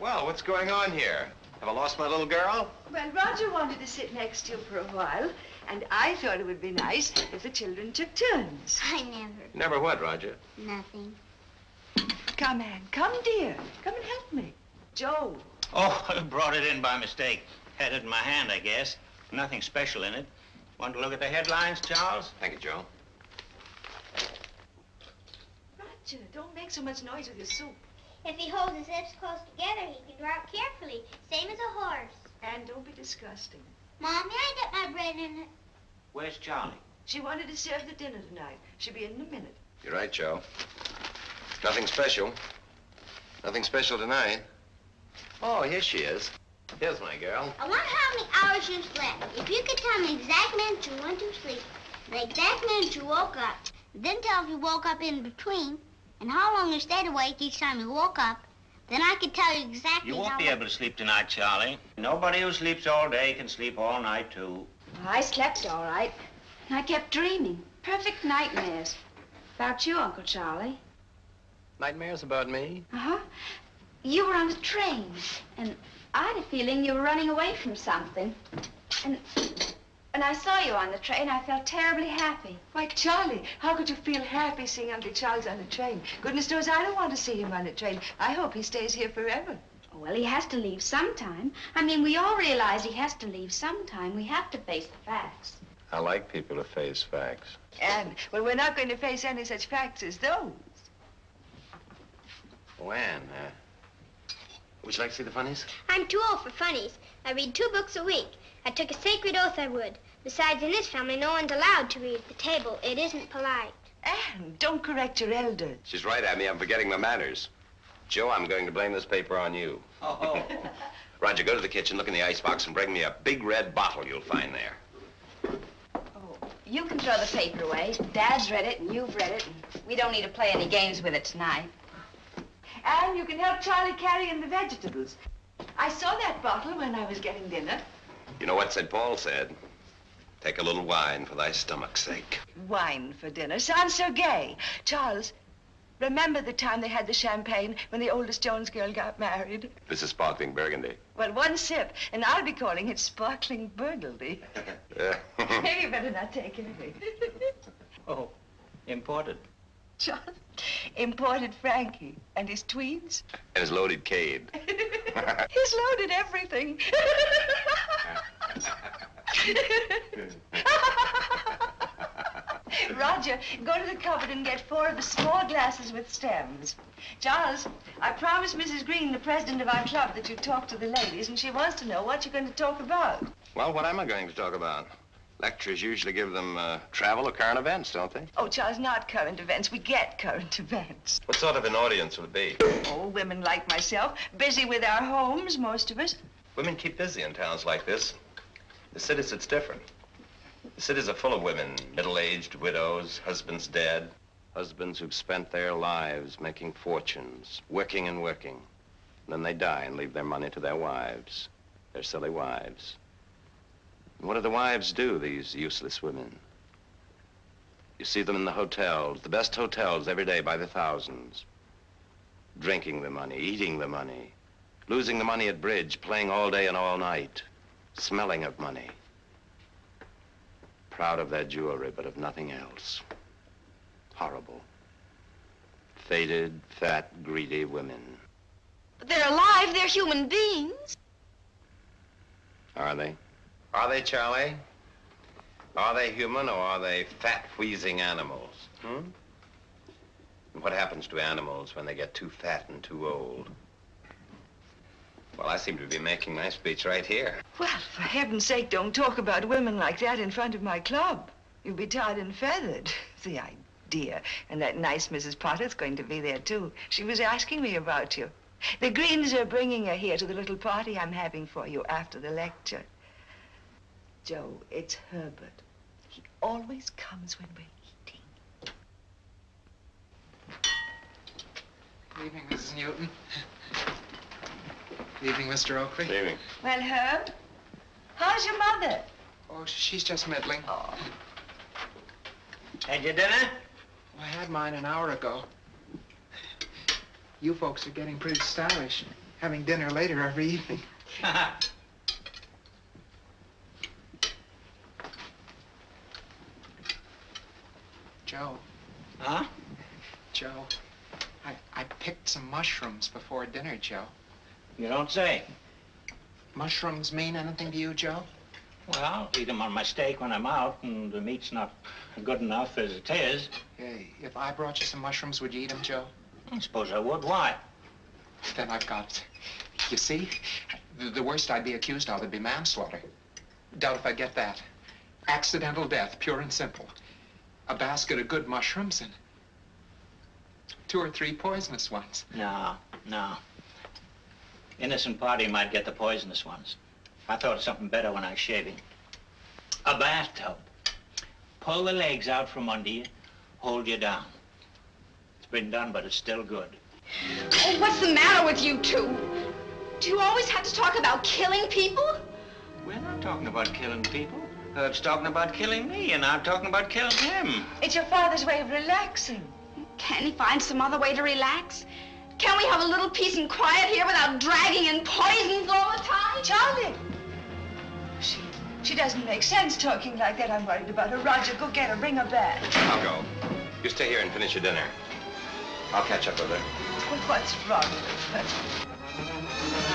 Well, what's going on here? Have I lost my little girl? Well, Roger wanted to sit next to you for a while, and I thought it would be nice if the children took turns. I never. Never what, Roger? Nothing. Come, Ann. Come, dear. Come and help me. Joe. Oh, I brought it in by mistake. Had it in my hand, I guess. Nothing special in it. Want to look at the headlines, Charles? Thank you, Joe. Roger, don't make so much noise with your soup. If he holds his lips close together, he can draw it carefully, same as a horse. Ann, don't be disgusting. Mom, may I get my bread in it? Where's Charlie? She wanted to serve the dinner tonight. She'll be in a minute. You're right, Joe. Nothing special. Nothing special tonight. Oh, here she is. Here's my girl. I wonder how many hours you slept. If you could tell me the exact minute you went to sleep, the exact minute you woke up, then tell if you woke up in between, and how long you stayed awake each time you woke up, then I could tell you exactly You won't how be able to sleep tonight, Charlie. Nobody who sleeps all day can sleep all night, too. I slept all right. I kept dreaming. Perfect nightmares. About you, Uncle Charlie. Nightmares about me? Uh-huh. You were on a train, and I had a feeling you were running away from something. And when I saw you on the train, I felt terribly happy. Why, Charlie, how could you feel happy seeing Uncle Charles on a train? Goodness knows I don't want to see him on a train. I hope he stays here forever. Oh, well, he has to leave sometime. I mean, we all realize he has to leave sometime. We have to face the facts. I like people to face facts. And, well, we're not going to face any such facts as those. Oh, Ann, would you like to see the funnies? I'm too old for funnies. I read 2 books a week. I took a sacred oath I would. Besides, in this family, no one's allowed to read at the table. It isn't polite. Anne, don't correct your elders. She's right, Abby. I'm forgetting my manners. Joe, I'm going to blame this paper on you. Oh. Roger, go to the kitchen, look in the icebox, and bring me a big red bottle you'll find there. Oh, you can throw the paper away. Dad's read it, and you've read it, and we don't need to play any games with it tonight. And you can help Charlie carry in the vegetables. I saw that bottle when I was getting dinner. You know what St. Paul said? Take a little wine for thy stomach's sake. Wine for dinner. Sounds so gay. Charles, remember the time they had the champagne when the oldest Jones girl got married? This is sparkling burgundy. Well, one sip, and I'll be calling it sparkling burgundy. Maybe you better not take anything. Oh, imported. Charles, imported Frankie and his tweeds. And his loaded Cade. He's loaded everything. Roger, go to the cupboard and get 4 of the small glasses with stems. Charles, I promised Mrs. Green, the president of our club, that you'd talk to the ladies, and she wants to know what you're going to talk about. Well, what am I going to talk about? Lecturers usually give them travel or current events, don't they? Oh, Charles, not current events. We get current events. What sort of an audience would it be? Oh, women like myself, busy with our homes, most of us. Women keep busy in towns like this. The cities, it's different. The cities are full of women, middle-aged widows, husbands dead, husbands who've spent their lives making fortunes, working and working. And then they die and leave their money to their wives, their silly wives. And what do the wives do, these useless women? You see them in the hotels, the best hotels every day by the thousands. Drinking the money, eating the money, losing the money at bridge, playing all day and all night, smelling of money. Proud of their jewelry, but of nothing else. Horrible. Faded, fat, greedy women. But they're alive. They're human beings. Are they? Are they, Charlie? Are they human or are they fat, wheezing animals? And what happens to animals when they get too fat and too old? Well, I seem to be making my speech right here. Well, for heaven's sake, don't talk about women like that in front of my club. You'll be tarred and feathered. The idea. And that nice Mrs. Potter's going to be there, too. She was asking me about you. The Greens are bringing her here to the little party I'm having for you after the lecture. Joe, it's Herbert. He always comes when we're eating. Good evening, Mrs. Newton. Good evening, Mr. Oakley. Good evening. Well, Herb, how's your mother? Oh, she's just middling. Oh. Had your dinner? I had mine an hour ago. You folks are getting pretty stylish. having dinner later every evening. Joe, Huh? Joe, I picked some mushrooms before dinner, Joe. You don't say. Mushrooms mean anything to you, Joe? Well, I'll eat them on my steak when I'm out, and the meat's not good enough as it is. Hey, if I brought you some mushrooms, would you eat them, Joe? I suppose I would. Why? Then I've got it. You see, the worst I'd be accused of would be manslaughter. Doubt if I get that. Accidental death, pure and simple. A basket of good mushrooms and 2 or 3 poisonous ones. No. Innocent party might get the poisonous ones. I thought of something better when I was shaving. A bathtub. Pull the legs out from under you, hold you down. It's been done, but it's still good. Oh, what's the matter with you two? Do you always have to talk about killing people? We're not talking about killing people. Herb's talking about killing me, and I'm talking about killing him. It's your father's way of relaxing. Can't he find some other way to relax? Can't we have a little peace and quiet here without dragging in poisons all the time? Charlie! She doesn't make sense talking like that. I'm worried about her. Roger, go get her. Bring her back. I'll go. You stay here and finish your dinner. I'll catch up with her. Well, what's wrong with her?